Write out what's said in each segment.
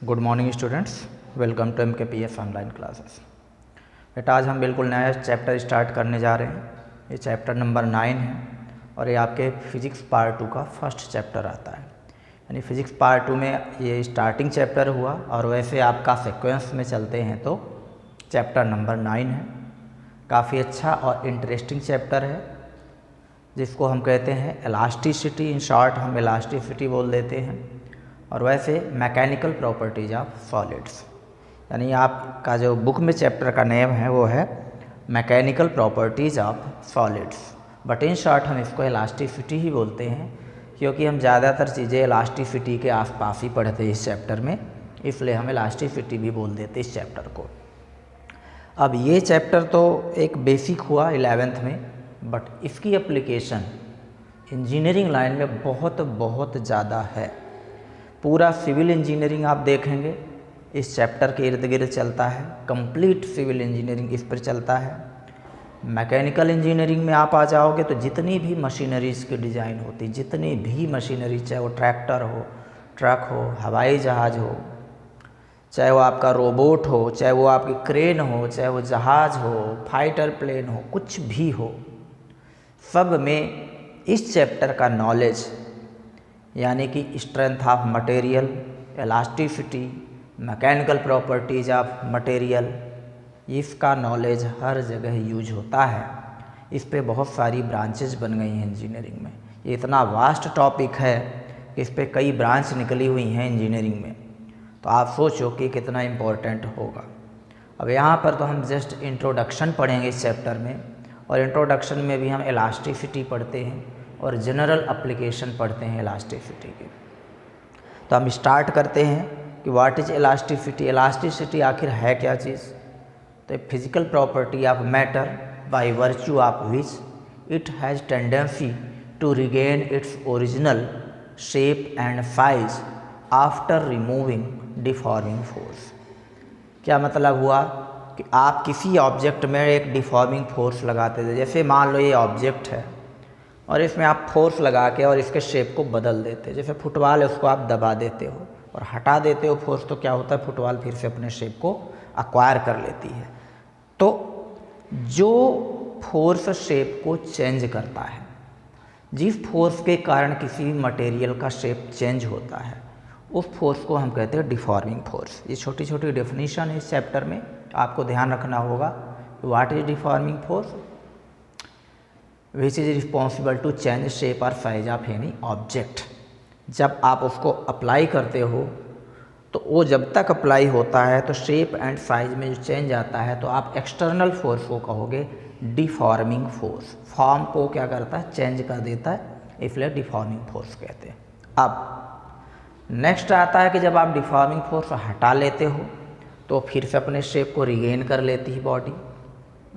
Good morning students, welcome to MKPS online classes. बेटा आज हम बिल्कुल नया चैप्टर स्टार्ट करने जा रहे हैं। ये चैप्टर नंबर 9 है और ये आपके फिजिक्स पार्ट 2 का फर्स्ट चैप्टर आता है। यानी फिजिक्स पार्ट 2 में ये स्टार्टिंग चैप्टर हुआ और वैसे आपका सीक्वेंस में चलते हैं तो चैप्टर नंबर 9 है। काफ़ी अच्छा और इंटरेस्टिंग चैप्टर है जिसको हम कहते हैं इलास्टिसिटी। इन शॉर्ट हम इलास्टिसिटी बोल देते हैं। और वैसे मैकेनिकल प्रॉपर्टीज ऑफ सॉलिड्स, यानी आपका जो बुक में चैप्टर का नेम है वो है mechanical properties of solids, but in short हम इसको इलास्टिसिटी ही बोलते हैं क्योंकि हम ज़्यादातर चीज़ें इलास्टिसिटी के आसपास ही पढ़ते हैं इस चैप्टर में, इसलिए हम इलास्टिसिटी भी बोल देते इस चैप्टर को। अब ये चैप्टर तो एक बेसिक हुआ 11th में, बट इसकी एप्लीकेशन इंजीनियरिंग लाइन में बहुत ज़्यादा है। पूरा सिविल इंजीनियरिंग आप देखेंगे इस चैप्टर के इर्द गिर्द चलता है। कंप्लीट सिविल इंजीनियरिंग इस पर चलता है। मैकेनिकल इंजीनियरिंग में आप आ जाओगे तो जितनी भी मशीनरीज की डिज़ाइन होती, जितनी भी मशीनरी, चाहे वो ट्रैक्टर हो, ट्रक हो, हवाई जहाज़ हो, चाहे वो आपका रोबोट हो, चाहे वो आपकी क्रेन हो, चाहे वो जहाज़ हो, फाइटर प्लेन हो, कुछ भी हो, सब में इस चैप्टर का नॉलेज यानी कि strength of material, elasticity, mechanical properties of material, इसका नॉलेज हर जगह यूज होता है। इस पे बहुत सारी ब्रांचेज बन गई हैं इंजीनियरिंग में। ये इतना वास्ट टॉपिक है कि इस पे कई ब्रांच निकली हुई हैं इंजीनियरिंग में, तो आप सोचो कि कितना इम्पोर्टेंट होगा। अब यहाँ पर तो हम जस्ट इंट्रोडक्शन पढ़ेंगे इस चैप्टर में, और इंट्रोडक्शन में भी हम इलास्टिसिटी पढ़ते हैं और जनरल एप्लीकेशन पढ़ते हैं इलास्टिसिटी के। तो हम स्टार्ट करते हैं कि व्हाट इज इलास्टिसिटी। इलास्टिसिटी आखिर है क्या चीज़? तो a physical property of matter by virtue of which it has tendency to regain its original shape and size after removing deforming force. क्या मतलब हुआ कि आप किसी ऑब्जेक्ट में एक डिफॉर्मिंग फोर्स लगाते थे। जैसे मान लो ये ऑब्जेक्ट है और इसमें आप फोर्स लगा के और इसके शेप को बदल देते। जैसे फुटबॉल है, उसको आप दबा देते हो और हटा देते हो फोर्स, तो क्या होता है, फुटबॉल फिर से अपने शेप को एक्वायर कर लेती है। तो जो फोर्स शेप को चेंज करता है, जिस फोर्स के कारण किसी भी मटेरियल का शेप चेंज होता है, उस फोर्स को हम कहते हैं डिफॉर्मिंग फोर्स। ये छोटी छोटी डेफिनेशन है इस चैप्टर में, आपको ध्यान रखना होगा। What is deforming force? Which is responsible to change shape और साइज ऑफ एनी ऑब्जेक्ट। जब आप उसको अप्लाई करते हो तो वो जब तक अप्लाई होता है तो शेप एंड साइज में जो चेंज आता है तो आप एक्सटर्नल फोर्स को कहोगे डिफॉर्मिंग फोर्स। फॉर्म को क्या करता है, चेंज कर देता है, इसलिए डिफॉर्मिंग फोर्स कहते हैं। अब नेक्स्ट आता है कि जब आप डिफॉर्मिंग फोर्स हटा लेते हो तो फिर से अपने शेप को रिगेन कर लेती है बॉडी।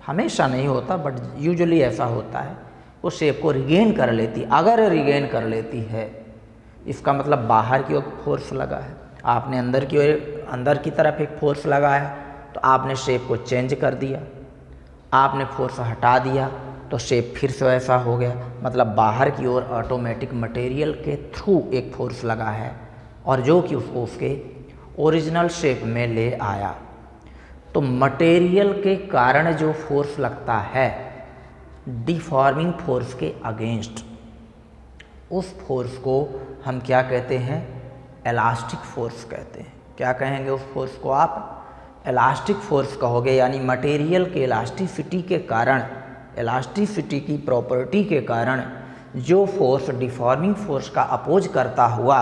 हमेशा नहीं होता बट यूजुअली ऐसा होता है, वो शेप को रिगेन कर लेती। अगर रिगेन कर लेती है इसका मतलब बाहर की ओर फोर्स लगा है, आपने अंदर की तरफ एक फोर्स लगाया तो आपने शेप को चेंज कर दिया। आपने फोर्स हटा दिया तो शेप फिर से वैसा हो गया, मतलब बाहर की ओर ऑटोमेटिक मटेरियल के थ्रू एक फोर्स लगा है और जो कि उसको उसके ओरिजिनल शेप में ले आया। तो मटेरियल के कारण जो फोर्स लगता है डिफॉर्मिंग फोर्स के अगेंस्ट, उस फोर्स को हम क्या कहते हैं, इलास्टिक फोर्स कहते हैं। क्या कहेंगे उस फोर्स को आप? इलास्टिक फोर्स कहोगे। यानी मटेरियल के इलास्टिसिटी के कारण, इलास्टिसिटी की प्रॉपर्टी के कारण जो फोर्स डिफॉर्मिंग फोर्स का अपोज करता हुआ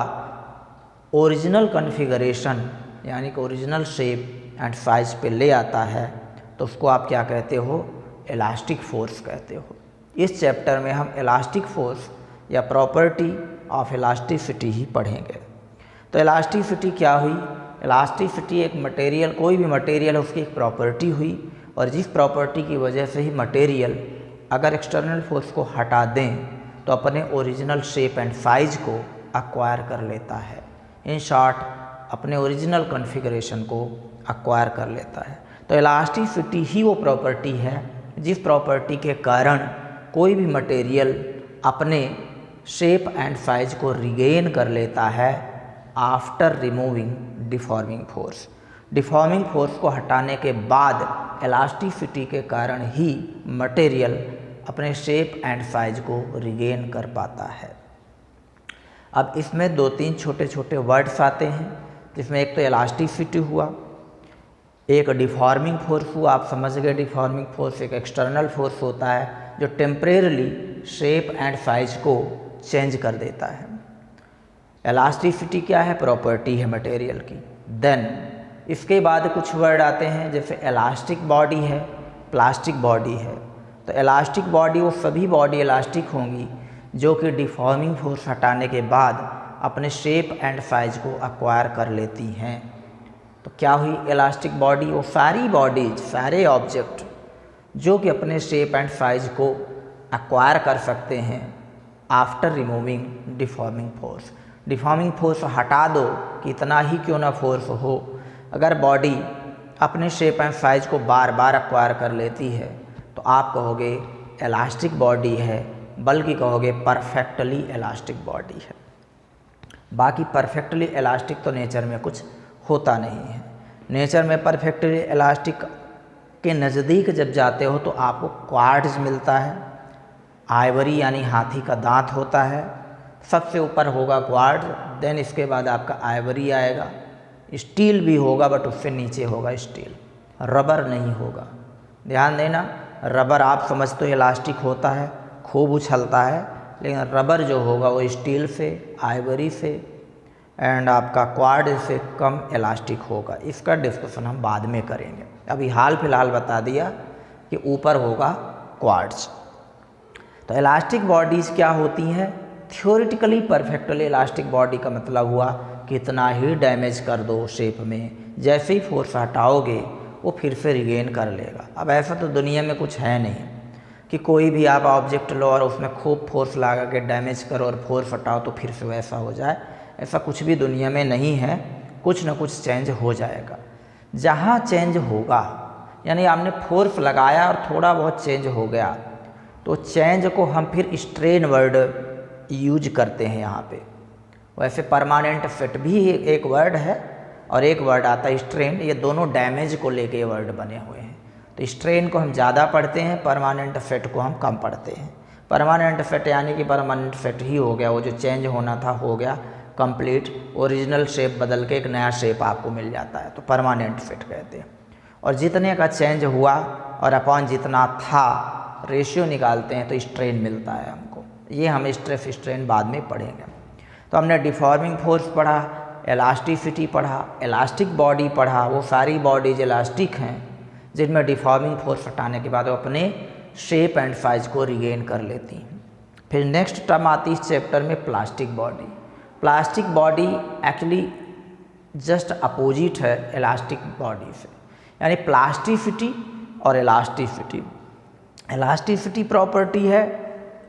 ओरिजिनल कॉन्फ़िगरेशन यानी कि ओरिजिनल शेप एंड साइज पे ले आता है, तो उसको आप क्या कहते हो, इलास्टिक फोर्स कहते हो। इस चैप्टर में हम इलास्टिक फोर्स या प्रॉपर्टी ऑफ इलास्टिसिटी ही पढ़ेंगे। तो इलास्टिसिटी क्या हुई? इलास्टिसिटी एक मटेरियल, कोई भी मटेरियल है उसकी एक प्रॉपर्टी हुई, और जिस प्रॉपर्टी की वजह से ही मटेरियल अगर एक्सटर्नल फोर्स को हटा दें तो अपने ओरिजिनल शेप एंड साइज को एक्वायर कर लेता है। इन शॉर्ट अपने ओरिजिनल कॉन्फ़िगरेशन को एक्वायर कर लेता है। तो इलास्टिसिटी ही वो प्रॉपर्टी है जिस प्रॉपर्टी के कारण कोई भी मटेरियल अपने शेप एंड साइज को रिगेन कर लेता है after removing deforming force. Deforming force को हटाने के बाद इलास्टिसिटी के कारण ही मटेरियल अपने शेप एंड साइज को रिगेन कर पाता है। अब इसमें 2-3 छोटे छोटे वर्ड्स आते हैं, जिसमें एक तो इलास्टिसिटी हुआ, एक डिफॉर्मिंग फोर्स हुआ। आप समझ गए डिफॉर्मिंग फोर्स एक एक्सटर्नल फोर्स होता है जो टेम्परेरली शेप एंड साइज को चेंज कर देता है। इलास्टिसिटी क्या है? प्रॉपर्टी है मटेरियल की। देन इसके बाद कुछ वर्ड आते हैं, जैसे इलास्टिक बॉडी है, प्लास्टिक बॉडी है। तो इलास्टिक बॉडी वो सभी बॉडी इलास्टिक होंगी जो कि डिफॉर्मिंग फोर्स हटाने के बाद अपने शेप एंड साइज को एक्वायर कर लेती हैं। तो क्या हुई इलास्टिक बॉडी? वो सारी बॉडीज, सारे ऑब्जेक्ट जो कि अपने शेप एंड साइज को एक्वायर कर सकते हैं after removing deforming force. Deforming force हटा दो, कितना ही क्यों ना फोर्स हो, अगर बॉडी अपने शेप एंड साइज को बार बार एक्वायर कर लेती है तो आप कहोगे इलास्टिक बॉडी है, बल्कि कहोगे परफेक्टली इलास्टिक बॉडी है। बाकी परफेक्टली इलास्टिक तो नेचर में कुछ होता नहीं है। नेचर में परफेक्टली इलास्टिक के नज़दीक जब जाते हो तो आपको क्वार्ट्ज मिलता है, आइवरी यानी हाथी का दांत होता है, सबसे ऊपर होगा क्वार्ट्ज, देन इसके बाद आपका आइवरी आएगा, स्टील भी होगा बट उससे नीचे होगा स्टील, रबर नहीं होगा। ध्यान देना, रबर आप समझते हो इलास्टिक होता है, खूब उछलता है, लेकिन रबर जो होगा वो स्टील से, आइवरी से एंड आपका क्वार्ट्ज से कम इलास्टिक होगा। इसका डिस्कशन हम बाद में करेंगे, अभी हाल फिलहाल बता दिया कि ऊपर होगा क्वार्ट्ज। तो इलास्टिक बॉडीज़ क्या होती हैं? थ्योरेटिकली परफेक्टली इलास्टिक बॉडी का मतलब हुआ कितना ही डैमेज कर दो शेप में, जैसे ही फोर्स हटाओगे वो फिर से रिगेन कर लेगा। अब ऐसा तो दुनिया में कुछ है नहीं कि कोई भी आप ऑब्जेक्ट लो और उसमें खूब फोर्स लगा के डैमेज करो और फोर्स हटाओ तो फिर से वैसा हो जाए। ऐसा कुछ भी दुनिया में नहीं है, कुछ ना कुछ चेंज हो जाएगा। जहाँ चेंज होगा, यानी आपने फोर्स लगाया और थोड़ा बहुत चेंज हो गया, तो चेंज को हम फिर स्ट्रेन वर्ड यूज करते हैं यहाँ पे। वैसे परमानेंट फिट भी एक वर्ड है और एक वर्ड आता है स्ट्रेन, ये दोनों डैमेज को लेके वर्ड बने हुए हैं। तो स्ट्रेन को हम ज़्यादा पढ़ते हैं, परमानेंट फिट को हम कम पढ़ते हैं। परमानेंट फिट यानी कि परमानेंट फिट ही हो गया, वो जो चेंज होना था हो गया कंप्लीट, ओरिजिनल शेप बदल के एक नया शेप आपको मिल जाता है, तो परमानेंट फिट कहते हैं। और जितने का चेंज हुआ और अपॉन जितना था रेशियो निकालते हैं तो स्ट्रेन मिलता है हमको। ये हम स्ट्रेस स्ट्रेन बाद में पढ़ेंगे। तो हमने डिफॉर्मिंग फोर्स पढ़ा, इलास्टिसिटी पढ़ा, इलास्टिक बॉडी पढ़ा, वो सारी बॉडीज इलास्टिक हैं जिनमें डिफॉर्मिंग फोर्स हटाने के बाद वो अपने शेप एंड साइज को रिगेन कर लेती हैं। फिर नेक्स्ट टर्म आती है इस चैप्टर में plastic body. Plastic body actually just opposite है इलास्टिक बॉडी से, यानी प्लास्टिसिटी और इलास्टिसिटी। इलास्टिसिटी प्रॉपर्टी है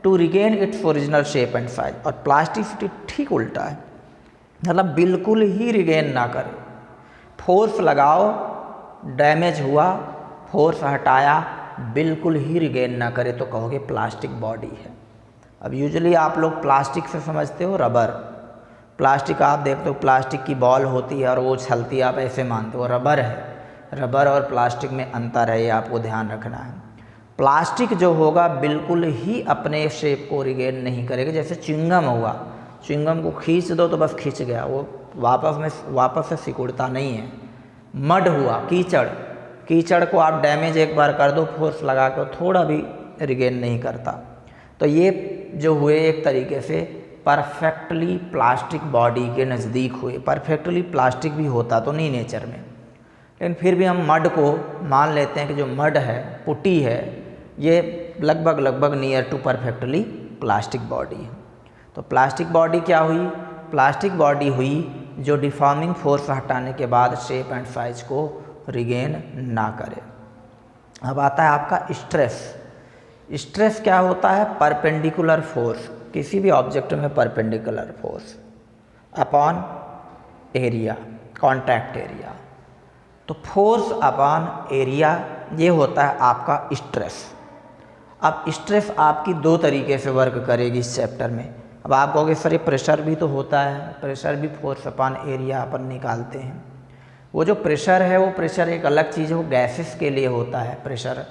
to regain its original shape and size, और प्लास्टिसिटी ठीक उल्टा है, मतलब बिल्कुल ही रिगेन ना करे। फोर्स लगाओ, डैमेज हुआ, फोर्स हटाया, बिल्कुल ही रिगेन ना करे तो कहोगे प्लास्टिक बॉडी है। अब यूजुअली आप लोग प्लास्टिक से समझते हो रबर। प्लास्टिक आप देखते हो प्लास्टिक की बॉल होती है और वो उछलती है, आप ऐसे मानते हो रबर है। रबर और प्लास्टिक में अंतर है, ये आपको ध्यान रखना है। प्लास्टिक जो होगा बिल्कुल ही अपने शेप को रिगेन नहीं करेगा। जैसे च्युइंगम हुआ, च्युइंगम को खींच दो तो बस खींच गया, वो वापस से सिकुड़ता नहीं है। मड हुआ, कीचड़, कीचड़ को आप डैमेज एक बार कर दो फोर्स लगा के, थोड़ा भी रिगेन नहीं करता। तो ये जो हुए एक तरीके से परफेक्टली प्लास्टिक बॉडी के नज़दीक हुए। परफेक्टली प्लास्टिक भी होता तो नहीं नेचर में, लेकिन फिर भी हम मड को मान लेते हैं कि जो मड है, पुट्टी है, ये लगभग near to perfectly plastic body है। तो प्लास्टिक बॉडी क्या हुई? प्लास्टिक बॉडी हुई जो डिफॉर्मिंग फोर्स हटाने के बाद शेप एंड साइज को रिगेन ना करे। अब आता है आपका स्ट्रेस। स्ट्रेस क्या होता है? परपेंडिकुलर फोर्स, किसी भी ऑब्जेक्ट में perpendicular force upon area, contact area. तो फोर्स अपॉन एरिया ये होता है आपका स्ट्रेस। अब स्ट्रेस आपकी दो तरीके से वर्क करेगी इस चैप्टर में। अब आप कहोगे सर ये प्रेशर भी तो होता है, प्रेशर भी फोर्स अपॉन एरिया अपन निकालते हैं। वो जो प्रेशर है वो प्रेशर एक अलग चीज़ है, वो गैसेस के लिए होता है प्रेशर,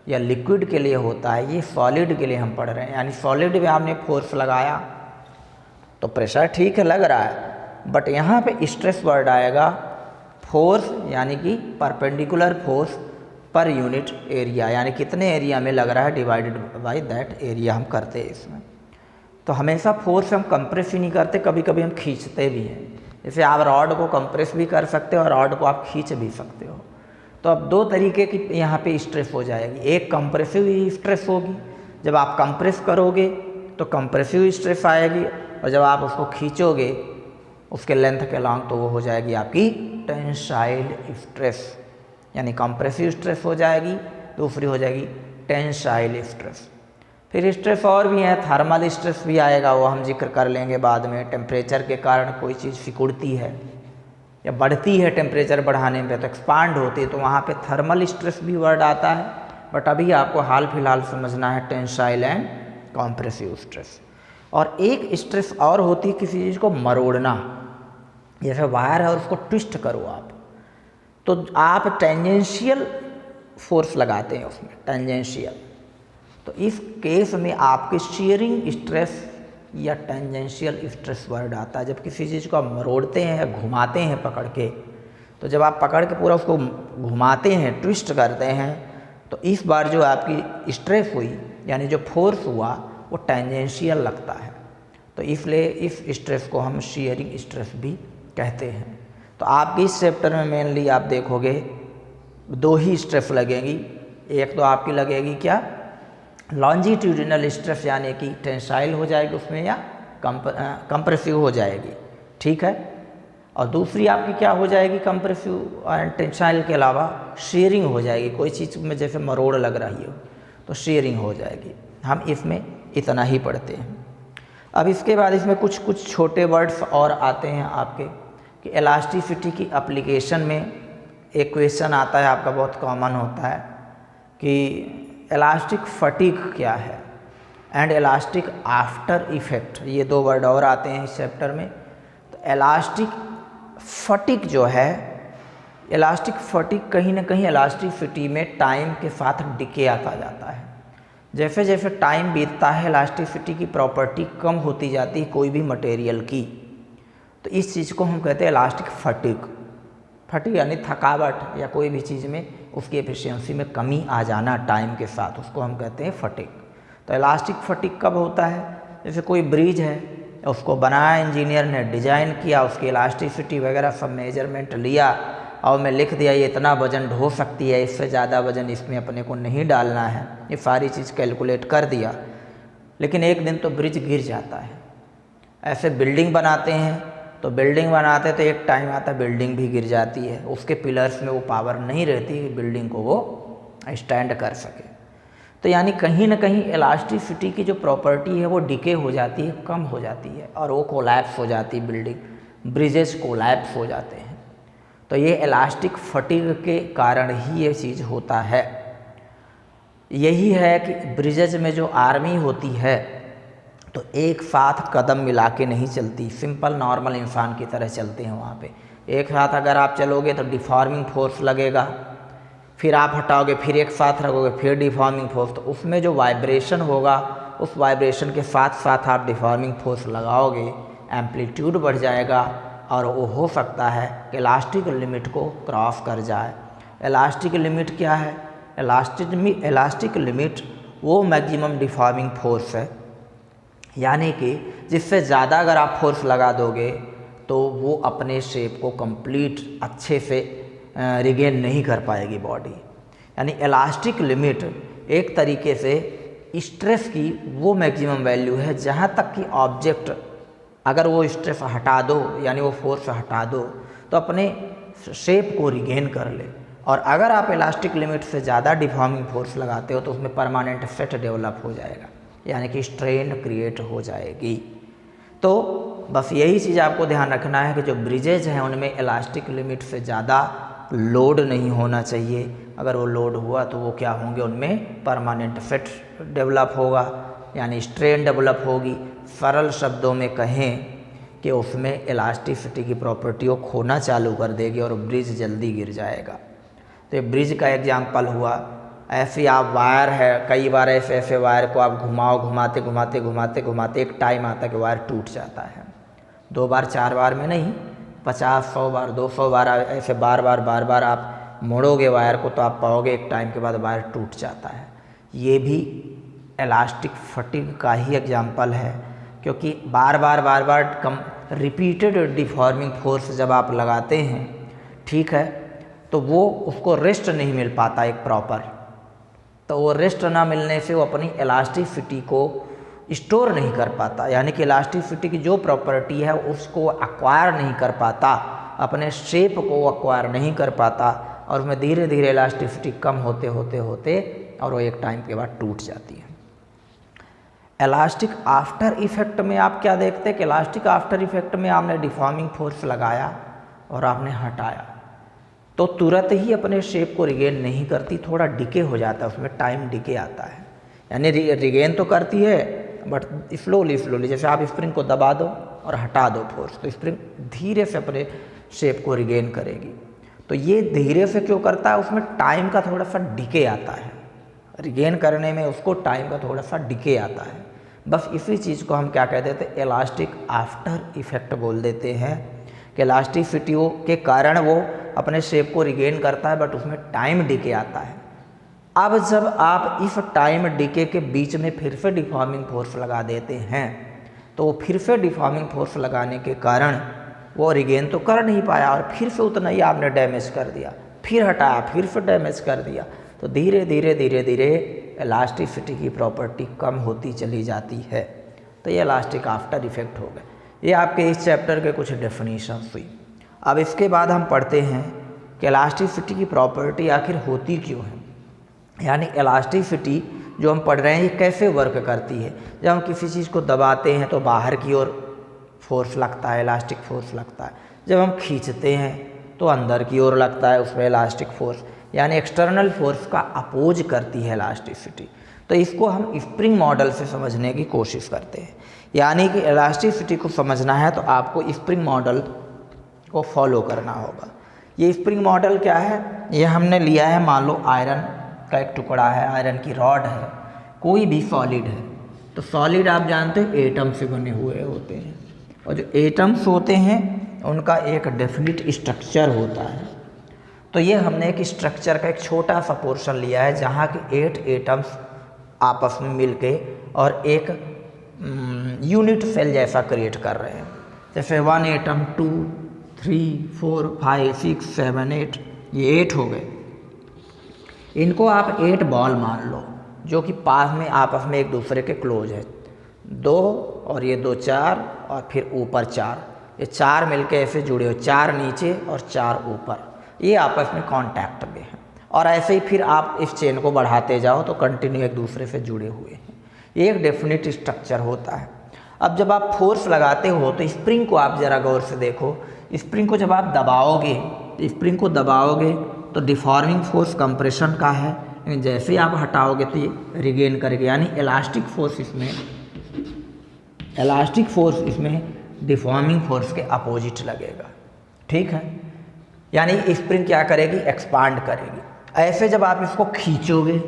या लिक्विड के लिए होता है, ये सॉलिड के लिए हम पढ़ रहे हैं। यानी सॉलिड में आपने फोर्स लगाया तो प्रेशर ठीक है लग रहा है, बट यहाँ पे स्ट्रेस वर्ड आएगा फोर्स, यानी कि perpendicular force per unit area, यानी कितने एरिया में लग रहा है डिवाइडेड बाय दैट एरिया हम करते हैं इसमें। तो हमेशा फोर्स हम कंप्रेस ही नहीं करते, कभी कभी हम खींचते भी हैं। जैसे आप रॉड को कंप्रेस भी कर सकते हो और रॉड को आप खींच भी सकते हो। तो अब दो तरीके की यहाँ पे स्ट्रेस हो जाएगी, एक कंप्रेसिव स्ट्रेस होगी, जब आप कंप्रेस करोगे तो कंप्रेसिव स्ट्रेस आएगी, और जब आप उसको खींचोगे उसके लेंथ के लॉन्ग तो वो हो जाएगी आपकी टेंसाइल स्ट्रेस, यानी कंप्रेसिव स्ट्रेस हो जाएगी, दूसरी हो जाएगी टेंसाइल स्ट्रेस। फिर स्ट्रेस और भी है, थर्मल स्ट्रेस भी आएगा, वो हम जिक्र कर लेंगे बाद में। टेम्परेचर के कारण कोई चीज़ सिकुड़ती है या बढ़ती है, टेम्परेचर बढ़ाने में तो एक्सपांड होती है, तो वहाँ पे थर्मल स्ट्रेस भी वर्ड आता है। बट अभी आपको हाल फिलहाल समझना है टेंसाइल एंड कॉम्प्रेसिव स्ट्रेस। और एक स्ट्रेस और होती है किसी चीज़ को मरोड़ना, जैसे वायर है और उसको ट्विस्ट करो आप, तो आप टेंजेंशियल फोर्स लगाते हैं उसमें, टेंजेंशियल। तो इस केस में आपके शीयरिंग स्ट्रेस या टेंजेंशियल स्ट्रेस वर्ड आता है। जब किसी चीज़ को आप मरोड़ते हैं या घुमाते हैं पकड़ के, तो जब आप पकड़ के पूरा उसको घुमाते हैं, ट्विस्ट करते हैं, तो इस बार जो आपकी स्ट्रेस हुई यानी जो फोर्स हुआ वो टेंजेंशियल लगता है। तो इसलिए इस स्ट्रेस को हम शीयरिंग स्ट्रेस भी कहते हैं। तो आपके इस चैप्टर में मेनली आप देखोगे दो ही स्ट्रेस लगेंगी। एक तो आपकी लगेगी क्या, लॉन्जिट्यूडिनल स्ट्रेस, यानी कि टेंसाइल हो जाएगी उसमें या कंप्रेसिव हो जाएगी, ठीक है। और दूसरी आपकी क्या हो जाएगी, कंप्रेसिव और टेंसाइल के अलावा शीयरिंग हो जाएगी। कोई चीज़ में जैसे मरोड़ लग रही हो तो शीयरिंग हो जाएगी। हम इसमें इतना ही पढ़ते हैं। अब इसके बाद इसमें कुछ छोटे वर्ड्स और आते हैं आपके, कि इलास्टिसिटी की एप्लीकेशन में एक क्वेश्चन आता है आपका, बहुत कॉमन होता है कि इलास्टिक फटीग क्या है एंड इलास्टिक आफ्टर इफेक्ट, ये दो वर्ड और आते हैं इस चैप्टर में। तो इलास्टिक फटीग जो है, इलास्टिक फटीग कहीं ना कहीं इलास्टिसिटी में टाइम के साथ डिके आता जाता है। जैसे जैसे टाइम बीतता है इलास्टिसिटी की प्रॉपर्टी कम होती जाती है कोई भी मटेरियल की, तो इस चीज़ को हम कहते हैं इलास्टिक फटीग। फटीग यानी थकावट या कोई भी चीज़ में उसकी एफिशिएंसी में कमी आ जाना टाइम के साथ, उसको हम कहते हैं फटीग। तो इलास्टिक फटीग कब होता है, जैसे कोई ब्रिज है, उसको बनाया इंजीनियर ने, डिज़ाइन किया, उसकी इलास्टिसिटी वगैरह सब मेजरमेंट लिया और मैं लिख दिया ये इतना वज़न ढो सकती है, इससे ज़्यादा वज़न इसमें अपने को नहीं डालना है, ये सारी चीज़ कैलकुलेट कर दिया। लेकिन एक दिन तो ब्रिज गिर जाता है। ऐसे बिल्डिंग बनाते हैं, तो बिल्डिंग बनाते तो एक टाइम आता है बिल्डिंग भी गिर जाती है, उसके पिलर्स में वो पावर नहीं रहती कि बिल्डिंग को वो स्टैंड कर सके। तो यानी कहीं ना कहीं इलास्टिसिटी की जो प्रॉपर्टी है वो डिके हो जाती है, कम हो जाती है, और वो कोलैप्स हो जाती है, बिल्डिंग ब्रिजेस कोलैप्स हो जाते हैं। तो ये इलास्टिक फटीग के कारण ही ये चीज़ होता है। यही है कि ब्रिजेज में जो आर्मी होती है तो एक साथ कदम मिला के नहीं चलती, सिंपल नॉर्मल इंसान की तरह चलते हैं। वहाँ पे एक साथ अगर आप चलोगे तो डिफॉर्मिंग फोर्स लगेगा, फिर आप हटाओगे, फिर एक साथ रखोगे, फिर डिफॉर्मिंग फोर्स, तो उसमें जो वाइब्रेशन होगा उस वाइब्रेशन के साथ साथ आप डिफॉर्मिंग फोर्स लगाओगे, एम्पलीट्यूड बढ़ जाएगा और वो हो सकता है कि इलास्टिक लिमिट को क्रॉस कर जाए। इलास्टिक लिमिट क्या है, इलास्टिक लिमिट वो मैक्सिमम डिफॉर्मिंग फोर्स है, यानी कि जिससे ज़्यादा अगर आप फोर्स लगा दोगे तो वो अपने शेप को कंप्लीट अच्छे से रिगेन नहीं कर पाएगी बॉडी। यानी इलास्टिक लिमिट एक तरीके से स्ट्रेस की वो मैक्सिमम वैल्यू है जहाँ तक कि ऑब्जेक्ट अगर वो स्ट्रेस हटा दो, यानी वो फोर्स हटा दो, तो अपने शेप को रिगेन कर ले। और अगर आप इलास्टिक लिमिट से ज़्यादा डिफॉर्मिंग फोर्स लगाते हो तो उसमें परमानेंट इफेक्ट डेवलप हो जाएगा, यानी कि स्ट्रेन क्रिएट हो जाएगी। तो बस यही चीज़ आपको ध्यान रखना है कि जो ब्रिजेज हैं उनमें इलास्टिक लिमिट से ज़्यादा लोड नहीं होना चाहिए। अगर वो लोड हुआ तो वो क्या होंगे, उनमें परमानेंट इफेक्ट डेवलप होगा, यानी स्ट्रेन डेवलप होगी। सरल शब्दों में कहें कि उसमें इलास्टिसिटी की प्रॉपर्टी को खोना चालू कर देगी और ब्रिज जल्दी गिर जाएगा। तो ये ब्रिज का एग्जाम्पल हुआ। ऐसे आप वायर है, कई बार ऐसे वायर को आप घुमाते घुमाते एक टाइम आता है कि वायर टूट जाता है। 2 बार 4 बार में नहीं, 50-100 बार 200 बार ऐसे बार बार आप मोड़ोगे वायर को तो आप पाओगे एक टाइम के बाद वायर टूट जाता है। ये भी इलास्टिक फटीग का ही एग्जाम्पल है, क्योंकि बार बार रिपीटेड डिफॉर्मिंग फोर्स जब आप लगाते हैं, ठीक है, तो वो उसको रेस्ट नहीं मिल पाता एक प्रॉपर। तो वो रेस्ट ना मिलने से वो अपनी इलास्टिसिटी को स्टोर नहीं कर पाता, यानी कि इलास्टिसिटी की जो प्रॉपर्टी है उसको एक्वायर नहीं कर पाता, अपने शेप को एक्वायर नहीं कर पाता, और उसमें धीरे धीरे इलास्टिसिटी कम होते और वो एक टाइम के बाद टूट जाती है। इलास्टिक आफ्टर इफेक्ट में आप क्या देखते हैं कि इलास्टिक आफ्टर इफेक्ट में आपने डिफॉर्मिंग फोर्स लगाया और आपने हटाया तो तुरंत ही अपने शेप को रिगेन नहीं करती, थोड़ा डिके हो जाता है, उसमें टाइम डिके आता है। यानी रिगेन तो करती है बट स्लोली, जैसे आप स्प्रिंग को दबा दो और हटा दो फोर्स, तो स्प्रिंग धीरे से अपने शेप को रिगेन करेगी। तो ये धीरे से क्यों करता है, उसमें टाइम का थोड़ा सा डिके आता है, रिगेन करने में उसको टाइम का थोड़ा सा डिके आता है। बस इसी चीज़ को हम क्या कह देते हैं, इलास्टिक आफ्टर इफेक्ट बोल देते हैं कि इलास्टिसिटी के कारण वो अपने शेप को रिगेन करता है बट उसमें टाइम डिके आता है। अब जब आप इस टाइम डिके के बीच में फिर से डिफॉर्मिंग फोर्स लगा देते हैं तो वो फिर से डिफॉर्मिंग फोर्स लगाने के कारण वो रिगेन तो कर नहीं पाया और फिर से उतना ही आपने डैमेज कर दिया, फिर हटाया, फिर से डैमेज कर दिया, तो धीरे धीरे इलास्टिसिटी की प्रॉपर्टी कम होती चली जाती है। तो ये इलास्टिक आफ्टर इफेक्ट हो गए। ये आपके इस चैप्टर के कुछ डेफिनेशंस हुई। अब इसके बाद हम पढ़ते हैं कि इलास्टिसिटी की प्रॉपर्टी आखिर होती क्यों है, यानी इलास्टिसिटी जो हम पढ़ रहे हैं ये कैसे वर्क करती है। जब हम किसी चीज़ को दबाते हैं तो बाहर की ओर फोर्स लगता है, इलास्टिक फोर्स लगता है। जब हम खींचते हैं तो अंदर की ओर लगता है उसमें इलास्टिक फोर्स, यानी एक्सटर्नल फोर्स का अपोज करती है इलास्टिसिटी। तो इसको हम स्प्रिंग मॉडल से समझने की कोशिश करते हैं, यानी कि इलास्टिसिटी को समझना है तो आपको स्प्रिंग मॉडल को फॉलो करना होगा। ये स्प्रिंग मॉडल क्या है, ये हमने लिया है, मान लो आयरन का एक टुकड़ा है, आयरन की रॉड है, कोई भी सॉलिड है। तो सॉलिड आप जानते हैं एटम से बने हुए होते हैं, और जो एटम्स होते हैं उनका एक डेफिनिट स्ट्रक्चर होता है। तो ये हमने एक स्ट्रक्चर का एक छोटा सा पोर्शन लिया है जहाँ के 8 एटम्स आपस में मिलके और एक यूनिट सेल जैसा क्रिएट कर रहे हैं। जैसे 1 एटम 2 3 4 5 6 7 8, ये 8 हो गए। इनको आप 8 बॉल मान लो जो कि पास में आपस में एक दूसरे के क्लोज है, 2 और ये 2 4 और फिर ऊपर 4, ये 4 मिलके ऐसे जुड़े हो, 4 नीचे और 4 ऊपर, ये आपस में कांटेक्ट में है। और ऐसे ही फिर आप इस चेन को बढ़ाते जाओ तो कंटिन्यू एक दूसरे से जुड़े हुए हैं। ये एक डेफिनिट स्ट्रक्चर होता है। अब जब आप फोर्स लगाते हो तो स्प्रिंग को आप ज़रा गौर से देखो, स्प्रिंग को जब आप दबाओगे तो स्प्रिंग को दबाओगे तो डिफॉर्मिंग फोर्स कंप्रेशन का है, लेकिन जैसे ही आप हटाओगे तो ये रिगेन करेगा, यानी इलास्टिक फोर्स इसमें डिफॉर्मिंग फोर्स के अपोजिट लगेगा, ठीक है। यानी स्प्रिंग क्या करेगी, एक्सपांड करेगी। ऐसे जब आप इसको खींचोगे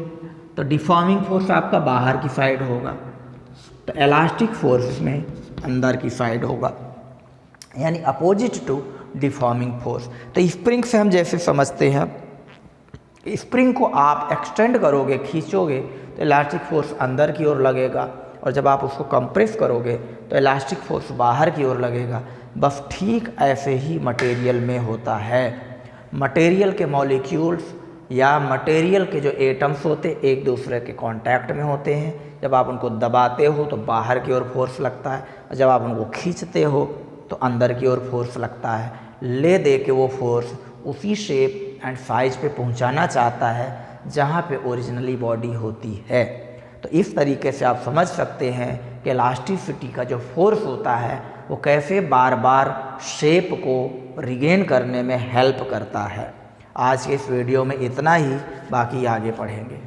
तो डिफॉर्मिंग फोर्स आपका बाहर की साइड होगा, तो इलास्टिक फोर्स इसमें अंदर की साइड होगा, यानी अपोजिट टू डिफॉर्मिंग फोर्स। तो स्प्रिंग से हम जैसे समझते हैं, स्प्रिंग को आप एक्सटेंड करोगे, खींचोगे तो इलास्टिक फोर्स अंदर की ओर लगेगा, और जब आप उसको कंप्रेस करोगे तो इलास्टिक फोर्स बाहर की ओर लगेगा। बस ठीक ऐसे ही मटेरियल में होता है। मटेरियल के मॉलिक्यूल्स या मटेरियल के जो एटम्स होते हैं एक दूसरे के कांटेक्ट में होते हैं। जब आप उनको दबाते हो तो बाहर की ओर फोर्स लगता है, और जब आप उनको खींचते हो तो अंदर की ओर फोर्स लगता है। ले दे के वो फोर्स उसी शेप एंड साइज पे पहुंचाना चाहता है जहाँ पे ओरिजिनली बॉडी होती है। तो इस तरीके से आप समझ सकते हैं कि इलास्टिसिटी का जो फोर्स होता है वो कैसे बार बार शेप को रिगेन करने में हेल्प करता है। आज के इस वीडियो में इतना ही, बाकी आगे पढ़ेंगे।